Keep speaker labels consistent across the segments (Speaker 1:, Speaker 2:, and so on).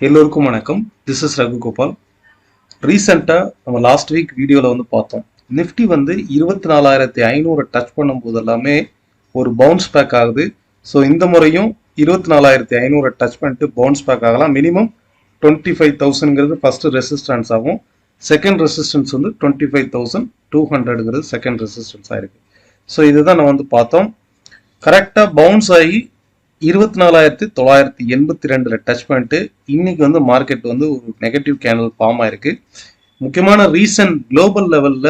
Speaker 1: எல்லோருக்கும் வணக்கம். This is Raghugopal. ரீசெண்டாக நம்ம லாஸ்ட் வீக் வீடியோவில் வந்து பார்த்தோம். நிஃப்டி வந்து 24,500 டச் பண்ணும்போது எல்லாமே ஒரு பவுன்ஸ் பேக் ஆகுது. ஸோ இந்த முறையும் 24,500 டச் பண்ணிட்டு பவுன்ஸ் பேக் ஆகலாம். மினிமம் 25,000ங்கிறது ஃபர்ஸ்ட் ரெசிஸ்டன்ஸ் ஆகும். செகண்ட் ரெசிஸ்டன்ஸ் வந்து 25,200ங்கிறது செகண்ட் ரெசிஸ்டன்ஸ் ஆயிருக்கு. ஸோ இதுதான் நம்ம வந்து பார்த்தோம். கரெக்டாக பவுன்ஸ் ஆகி 24,982 டச் பண்ணிட்டு இன்னைக்கு வந்து மார்க்கெட் வந்து ஒரு நெகட்டிவ் கேண்டில் ஃபார்ம் ஆயிருக்கு. முக்கியமான ரீசன் குளோபல் லெவல்ல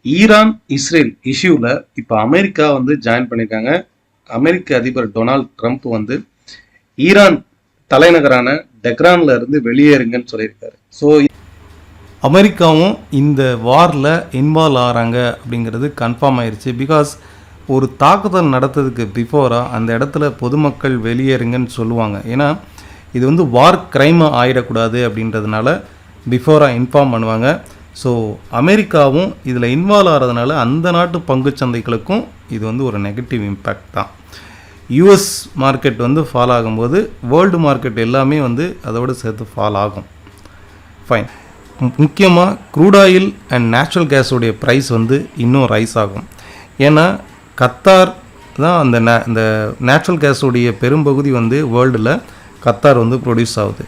Speaker 1: ஈரான் இஸ்ரேல் இஷ்யூல இப்போ அமெரிக்கா வந்து ஜாயின் பண்ணியிருக்காங்க. அமெரிக்க அதிபர் டொனால்ட் ட்ரம்ப் வந்து ஈரான் தலைநகரான டெக்ரான்ல இருந்து வெளியேறுங்கன்னு சொல்லியிருக்காரு. ஸோ
Speaker 2: அமெரிக்காவும் இந்த வாரில் இன்வால்வ் ஆகிறாங்க அப்படிங்கிறது கன்ஃபார்ம் ஆயிடுச்சு. பிகாஸ் ஒரு தாக்குதல் நடத்துறதுக்கு பிஃபோராக அந்த இடத்துல பொதுமக்கள் வெளியேறுங்கன்னு சொல்லுவாங்க. ஏன்னா இது வந்து வார் க்ரைமாக ஆகிடக்கூடாது அப்படின்றதுனால பிஃபோராக இன்ஃபார்ம் பண்ணுவாங்க. ஸோ அமெரிக்காவும் இதில் இன்வால்வ் ஆகிறதுனால அந்த நாட்டு பங்குச்சந்தைகளுக்கும் இது வந்து ஒரு நெகட்டிவ் இம்பேக்ட் தான். யூஎஸ் மார்க்கெட் வந்து ஃபால் ஆகும்போது வேர்ல்டு மார்க்கெட் எல்லாமே வந்து அதோடு சேர்த்து ஃபால் ஆகும். ஃபைன். முக்கியமாக க்ரூட் ஆயில் அண்ட் நேச்சுரல் கேஸோடைய ப்ரைஸ் வந்து இன்னும் ரைஸ் ஆகும். ஏன்னா கத்தார் தான் அந்த நேச்சுரல் கேஸோடைய பெரும்பகுதி வந்து வேர்ல்டில் கத்தார் வந்து ப்ரொடியூஸ் ஆகுது.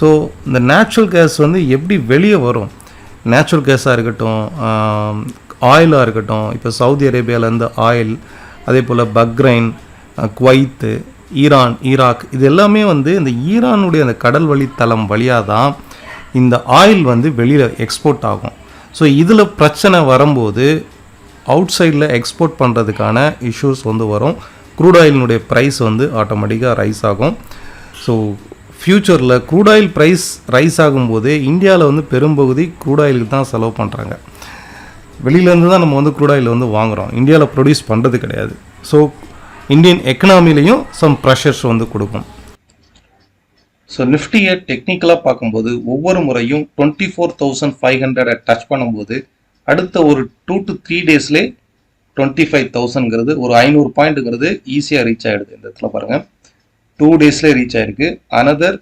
Speaker 2: ஸோ இந்த நேச்சுரல் கேஸ் வந்து எப்படி வெளியே வரும்? நேச்சுரல் கேஸாக இருக்கட்டும், ஆயிலாக இருக்கட்டும், இப்போ சவுதி அரேபியாவிலேருந்து ஆயில், அதே போல் பக்ரைன், குவைத்து, ஈரான், ஈராக், இது எல்லாமே வந்து இந்த ஈரானுடைய அந்த கடல் வழித்தளம் வழியாக தான் இந்த ஆயில் வந்து வெளியில் எக்ஸ்போர்ட் ஆகும். ஸோ இதில் பிரச்சனை வரும்போது அவுட் சைடில் எக்ஸ்போர்ட் பண்ணுறதுக்கான இஷ்யூஸ் வந்து வரும். க்ரூட் ஆயிலினுடைய ப்ரைஸ் வந்து ஆட்டோமேட்டிக்காக ரைஸ் ஆகும். ஸோ ஃப்யூச்சரில் க்ரூட் ஆயில் ப்ரைஸ் ரைஸ் ஆகும்போது இந்தியாவில் வந்து பெரும்பகுதி க்ரூட் ஆயிலுக்கு தான் செலவு பண்ணுறாங்க. வெளியிலேருந்து தான் நம்ம வந்து க்ரூட் ஆயில் வந்து வாங்குகிறோம், இந்தியாவில் ப்ரொடியூஸ் பண்ணுறது கிடையாது. ஸோ இந்தியன் எக்கனாமிலையும் சம் ப்ரெஷர்ஸ் வந்து கொடுக்கும்.
Speaker 1: ஸோ நிஃப்டியை டெக்னிக்கலாக பார்க்கும்போது ஒவ்வொரு முறையும் 24,500 டச் பண்ணும்போது அடுத்த ஒரு 2 to 3 டேஸ்லேயே 25,000ங்கிறது ஒரு 500 பாயிண்ட்டுங்கிறது ஈஸியாக ரீச் ஆகிடுது. இந்த இடத்துல பாருங்கள், 2 டேஸ்லேயே ரீச் ஆகிருக்கு. அனதர்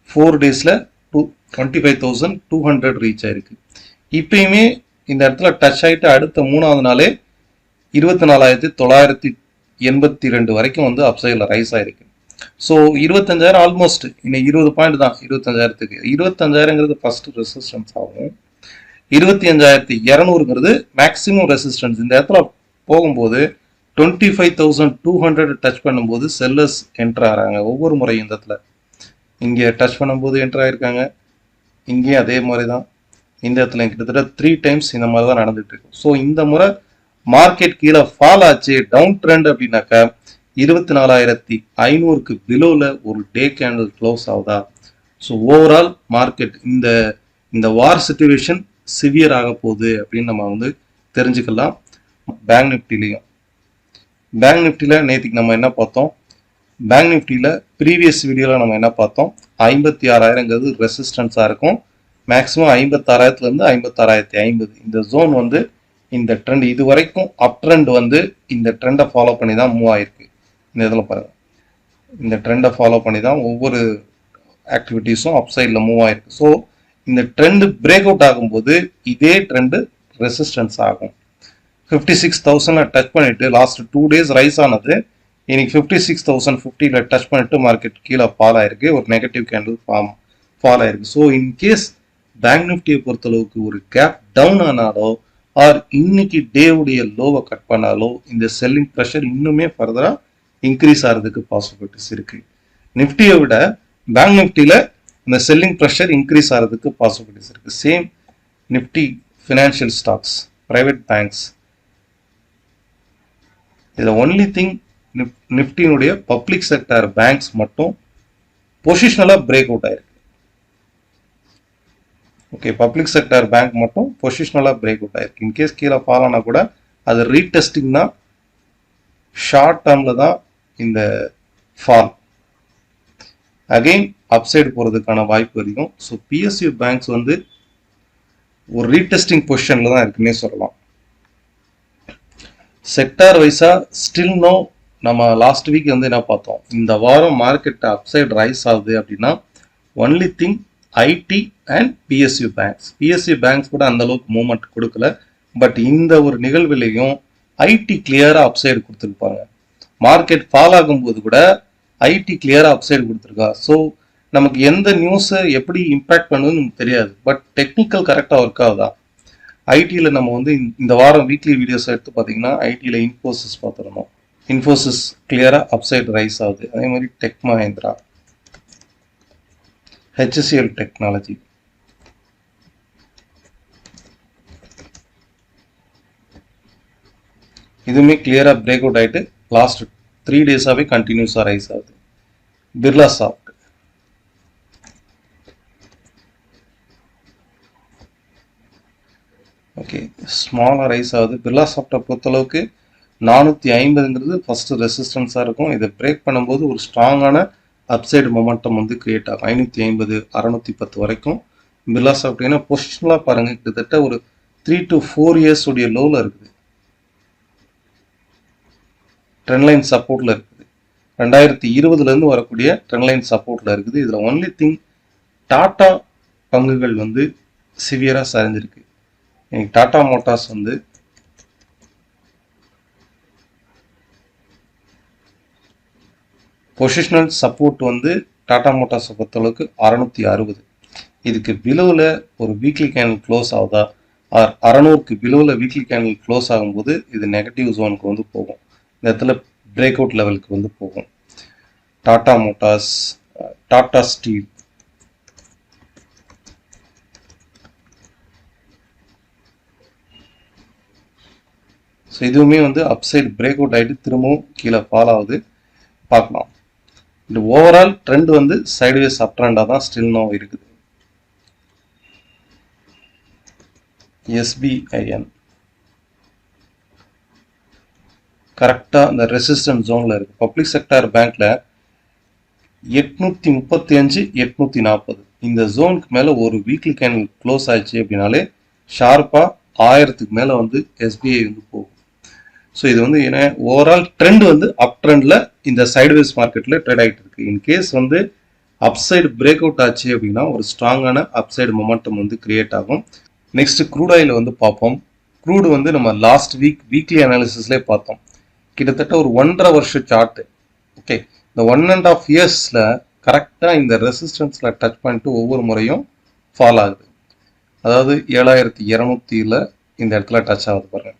Speaker 1: 4 டேஸில் 25,200 ரீச் ஆகிருக்கு. இப்பயுமே இந்த இடத்துல டச் ஆகிட்டு அடுத்த 3வது நாளே 24,982 வரைக்கும் வந்து அப்சைடில் ரைஸ் ஆகிருக்கு. ஸோ 25,000 ஆல்மோஸ்ட் இன்னும் 20 பாயிண்ட் தான் 25,000க்கு. 25,000ங்கிறது ஃபர்ஸ்ட் ரெசிஸ்டன்ஸ் ஆகும். 25,200ங்கிறது மேக்ஸிமம் ரெசிஸ்டன்ஸ். இந்த இடத்துல போகும்போது 25,200 டச் பண்ணும்போது செல்லர்ஸ் என்ட்ரு ஆகிறாங்க. ஒவ்வொரு முறையும் இந்த இடத்துல இங்கே டச் பண்ணும்போது என்ட்ரு ஆகிருக்காங்க, இங்கேயும் அதே மாதிரி தான். இந்த இடத்துல கிட்டத்தட்ட 3 டைம்ஸ் இந்த மாதிரி தான் நடந்துட்டு இருக்கு. ஸோ இந்த முறை மார்க்கெட் கீழே ஃபால் ஆச்சு, டவுன் ட்ரெண்ட் அப்படின்னாக்கா 24,500க்கு பிலோவில் ஒரு டே கேண்டில் க்ளோஸ் ஆகுதா? ஸோ ஓவரால் மார்க்கெட் இந்த வார் சிச்சுவேஷன் சிவியர் ஆக போகுது அப்படின்னு நம்ம வந்து தெரிஞ்சுக்கலாம். பேங்க் நிஃப்டியில் நேற்றுக்கு நம்ம என்ன பார்த்தோம்? பேங்க் நிஃப்டியில் ப்ரீவியஸ் வீடியோவில் நம்ம என்ன பார்த்தோம்? 56,000ங்கிறது ரெசிஸ்டன்ஸாக இருக்கும். மேக்ஸிமம் 56,000லேருந்து 56,500 இந்த ஜோன் வந்து இந்த ட்ரெண்ட் இது வரைக்கும் அப் ட்ரெண்ட் வந்து இந்த ட்ரெண்டை ஃபாலோ பண்ணி தான் மூவ் ஆகிருக்கு. இந்த இதில் பாருங்கள், இந்த ட்ரெண்டை ஃபாலோ பண்ணி தான் ஒவ்வொரு ஆக்டிவிட்டீஸும் அப் சைடில் மூவ் ஆகிருக்கு. ஸோ இந்த ட்ரெண்டு பிரேக் அவுட் ஆகும்போது இதே ட்ரெண்டு ரெசிஸ்டன்ஸ் ஆகும். 56,000 டச் பண்ணிட்டு லாஸ்ட் 2 டேஸ் ரைஸ் ஆனது இன்னைக்கு 56,050 டச் பண்ணிட்டு மார்க்கெட் கீழே ஃபால் ஆயிருக்கு, ஒரு நெகட்டிவ் கேண்டில் ஃபால் ஆயிருக்கு. ஸோ இன்கேஸ் பேங்க் நிஃப்டியை பொறுத்தளவுக்கு ஒரு கேப் டவுன் ஆனாலோ ஆர் இன்னைக்கு டேவுடைய லோவை கட் பண்ணாலோ இந்த செல்லிங் ப்ரெஷர் இன்னுமே ஃபர்தரா இன்க்ரீஸ் ஆகிறதுக்கு பாசிபிலிட்டிஸ் இருக்கு. நிஃப்டியை விட பேங்க் நிஃப்டியில இந்த செல்லிங் ப்ரெஷர் இன்க்ரீஸ் ஆகிறதுக்கு பாசிபிலிட்டிஸ் இருக்கு. Same Nifty financial stocks, private banks, இதில் ஒன்லி திங் நிஃப்டியினுடைய பப்ளிக் செக்டர் பேங்க்ஸ் மட்டும் பொசிஷனலாக பிரேக் அவுட் ஆயிருக்கு. ஓகே, பப்ளிக் செக்டர் பேங்க் மட்டும் பொசிஷனலாக பிரேக் அவுட் ஆயிருக்கு. இன்கேஸ் கீழே ஃபால் ஆனால் கூட அது ரீடெஸ்டிங் தான், ஷார்ட் டேர்மில் தான் இந்த ஃபால். அகெயின் அப்சைடு போகிறதுக்கான வாய்ப்பு அதிகம். ஸோ பிஎஸ்யூ பேங்க்ஸ் வந்து ஒரு ரீடெஸ்டிங் பொசிஷனில் தான் இருக்குன்னே சொல்லலாம். செக்டார் வைஸாக ஸ்டில் நோ. நம்ம லாஸ்ட் வீக் வந்து என்ன பார்த்தோம்? இந்த வாரம் மார்க்கெட் அப்சைடு ரைஸ் ஆகுது அப்படின்னா only thing IT and PSU banks கூட அந்த அளவுக்கு மூவ்மெண்ட் கொடுக்கல. பட் இந்த ஒரு நிகழ்விலையும் ஐடி கிளியரா அப்சைடு கொடுத்துருப்பாங்க. மார்க்கெட் ஃபால் ஆகும்போது கூட ஐடி கிளியரா அப்சைடு கொடுத்துருக்கா. ஸோ நமக்கு எந்த நியூஸை எப்படி இம்பேக்ட் பண்ணுதுன்னு நமக்கு தெரியாது. பட் டெக்னிக்கல் கரெக்டாக ஒர்க் ஆகுதா? ஐடியில் நம்ம வந்து இந்த வாரம் வீக்லி வீடியோஸ் எடுத்து பார்த்தீங்கன்னா ஐடியில் இன்ஃபோசிஸ் பார்த்துருந்தோம். இன்ஃபோசிஸ் கிளியராக அப்சைடு ரைஸ் ஆகுது. அதே மாதிரி டெக் மஹேந்திரா, ஹெச்சிஎல் டெக்னாலஜி, இதுவுமே கிளியரா பிரேக் அவுட் ஆயிட்டு லாஸ்ட் 3 டேஸாவே கண்டினியூஸா ரைஸ் ஆகுது. பிர்லா சாஃப்ட், ஓகே, ஸ்மாலா ரைஸ் ஆகுது. பிர்லா சாஃப்டை பொறுத்தளவுக்கு 450ங்கிறது ஃபர்ஸ்ட் ரெசிஸ்டன்ஸா இருக்கும். இதை பிரேக் பண்ணும்போது ஒரு ஸ்ட்ராங்கான அப்சைடு மொமெண்டம் வந்து கிரியேட் ஆகும். 550, 610 வரைக்கும் பிர்லா சாஃப்ட். ஏன்னா பொசிஷனலாக பாருங்க, கிட்டத்தட்ட ஒரு 3 to 4 இயர்ஸ் உடைய லோவில் இருக்குது. ட்ரெண்ட் லைன் சப்போர்ட்ல இருக்குது. 2020லேருந்து வரக்கூடிய ட்ரெண்ட் லைன் சப்போர்ட்ல இருக்குது. இதில் ஒன்லி திங் டாடா பங்குகள் வந்து சிவியரா சரிஞ்சிருக்கு. டாடா மோட்டார்ஸ் வந்து பொசிஷனல் சப்போர்ட் வந்து டாடா மோட்டார்ஸை பொறுத்தளவுக்கு 660. இதுக்கு பிலோவில் ஒரு வீக்லி கேண்டில் க்ளோஸ் ஆகுதா, 600க்கு பிலோவில் வீக்லி கேண்டில் க்ளோஸ் ஆகும்போது இது நெகட்டிவ் ஜோனுக்கு வந்து போகும். இந்த இடத்துல பிரேக் அவுட் லெவலுக்கு வந்து போகும். Tata Motors, Tata steel, so இதுவுமே வந்து அப்சைடு பிரேக் அவுட் ஆகிட்டு திரும்பவும் கீழே ஃபால் ஆகுது. பார்க்கலாம். இந்த ஓவரால் ட்ரெண்ட் வந்து சைட்வேஸ் அப் ட்ரெண்டாக தான் ஸ்டில் நோ இருக்குது. எஸ்பிஐஎன் கரெக்டாக இந்த ரெசிஸ்டன்ஸ் ஜோனில் இருக்குது. பப்ளிக் செக்டார் பேங்க்ல 835, 840 இந்த ஜோனுக்கு மேலே ஒரு வீக்லி கேண்டில் க்ளோஸ் ஆயிடுச்சு அப்படின்னாலே ஷார்ப்பாக 1000க்கு மேலே வந்து எஸ்பிஐ வந்து போகும். ஸோ இது வந்து ஏன்னா ஓவரால் ட்ரெண்ட் வந்து அப் ட்ரெண்டில் இந்த சைட்வேஸ் மார்க்கெட்டில் ட்ரேட் ஆகிட்டு இருக்கு. இன்கேஸ் வந்து அப்சைடு பிரேக் அவுட் ஆச்சு அப்படின்னா ஒரு ஸ்ட்ராங்கான அப்சைடு மொமெண்டம் வந்து கிரியேட் ஆகும். நெக்ஸ்ட் க்ரூட் ஆயில் வந்து பார்ப்போம். க்ரூடு வந்து நம்ம லாஸ்ட் வீக்லி அனாலிசிஸ்லேயே பார்த்தோம். கிட்டத்தட்ட ஒரு 1.5 வருஷ சார்ட்டு. ஓகே, இந்த 1.5 இயர்ஸில் கரெக்டாக இந்த ரெசிஸ்டன்ஸில் டச் பண்ணிட்டு ஒவ்வொரு முறையும் ஃபால் ஆகுது. அதாவது 7200 இந்த இடத்துல டச் ஆகுது பாருங்க.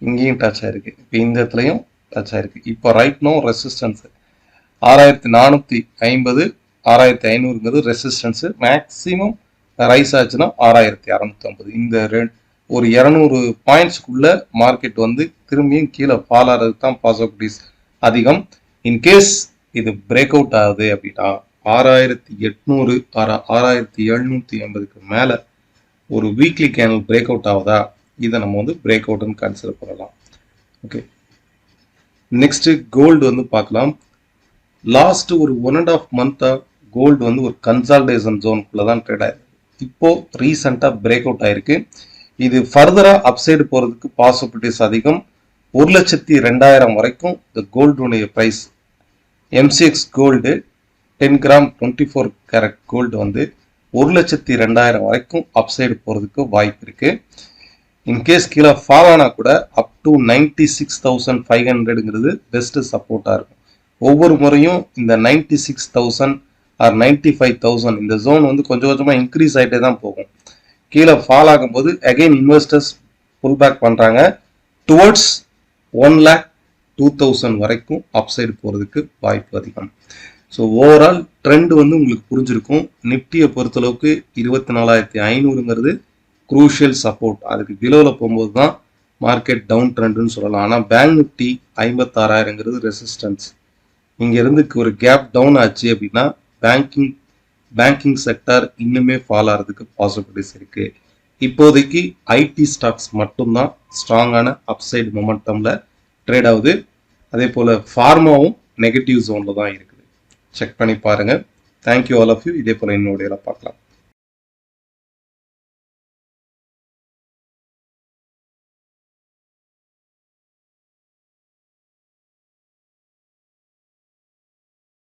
Speaker 1: இங்கேயும் டச் ஆயிருக்கு. இப்போ இந்த இடத்துலையும் டச் ஆயிருக்கு. இப்போ ரைட் நோ ரெசிஸ்டன்ஸ் 6450, 6500ங்கிறது ரெசிஸ்டன்ஸு. மேக்ஸிமம் ரைஸ் ஆச்சுன்னா 6250. இந்த ஒரு 200 பாயிண்ட்ஸ்க்குள்ள மார்க்கெட் வந்து திரும்பியும் கீழே ஃபால் ஆகிறதுக்கு தான் பாசிபிலிட்டிஸ் அதிகம். இன்கேஸ் இது பிரேக் அவுட் ஆகுது அப்படின்னா 6800, 6780க்கு மேலே ஒரு வீக்லி கேண்டில் பிரேக் அவுட் ஆகுதா, இதை நம்ம வந்து பிரேக் அவுட்னு கன்சிடர் பண்ணலாம். ஓகே, நெக்ஸ்ட் கோல்டு வந்து பார்க்கலாம். லாஸ்ட் ஒரு 1.5 மந்த்தாக கோல்டு வந்து ஒரு கன்சால்டேஷன் ஜோனுக்குள்ள தான் ட்ரேட் ஆயிருக்கு. இப்போ ரீசெண்டாக பிரேக் அவுட் ஆயிருக்கு. இது ஃபர்தராக அப்சைடு போகிறதுக்கு பாசிபிலிட்டிஸ் அதிகம். 1,02,000 வரைக்கும் இந்த கோல்டுடைய price. MCX gold 10 gram 24 carat gold வந்து 1,02,000 வரைக்கும் அப்சைடு போகிறதுக்கு வாய்ப்பு இருக்கு. இன்கேஸ் கீழே ஃபால் ஆனால் கூட அப் டு 96,500ங்கிறது பெஸ்ட் சப்போர்ட்டாக இருக்கும். ஒவ்வொரு முறையும் இந்த 96,000 ஆர் 95,000 இந்த ஜோன் வந்து கொஞ்சம் கொஞ்சமாக இன்க்ரீஸ் ஆகிட்டே தான் போகும். கீழே ஃபால் ஆகும்போது அகெயின் இன்வெஸ்டர்ஸ் புல் பேக் பண்ணுறாங்க. டுவர்ட்ஸ் 1,02,000 வரைக்கும் அப்சைடு போகிறதுக்கு வாய்ப்பு அதிகம். ஸோ ஓவரால் ட்ரெண்ட் வந்து உங்களுக்கு புரிஞ்சிருக்கும். நிஃப்டியை பொறுத்தளவுக்கு 24,500ங்கிறது குரூஷியல் சப்போர்ட். அதுக்கு பிலோவில் போகும்போது தான் மார்க்கெட் டவுன் ட்ரெண்டுன்னு சொல்லலாம். ஆனால் பேங்க் நிஃப்டி 56,000ங்கிறது ரெசிஸ்டன்ஸ். இங்கேருந்து ஒரு கேப் டவுன் ஆச்சு அப்படின்னா பேங்கிங் செக்டார் இன்னுமே ஃபால் ஆகிறதுக்கு பாசிபிலிட்டிஸ் இருக்குது. இப்போதைக்கு ஐடி ஸ்டாக்ஸ் மட்டும்தான் ஸ்ட்ராங்கான அப்சைடு மொமெண்டமில் ட்ரேட் ஆகுது. அதே போல் ஃபார்மாவும் நெகட்டிவ் ஜோனில் தான் இருக்குது. செக் பண்ணி பாருங்கள். Thank you all of you. இதே போல் இன்னொரு பார்க்கலாம்.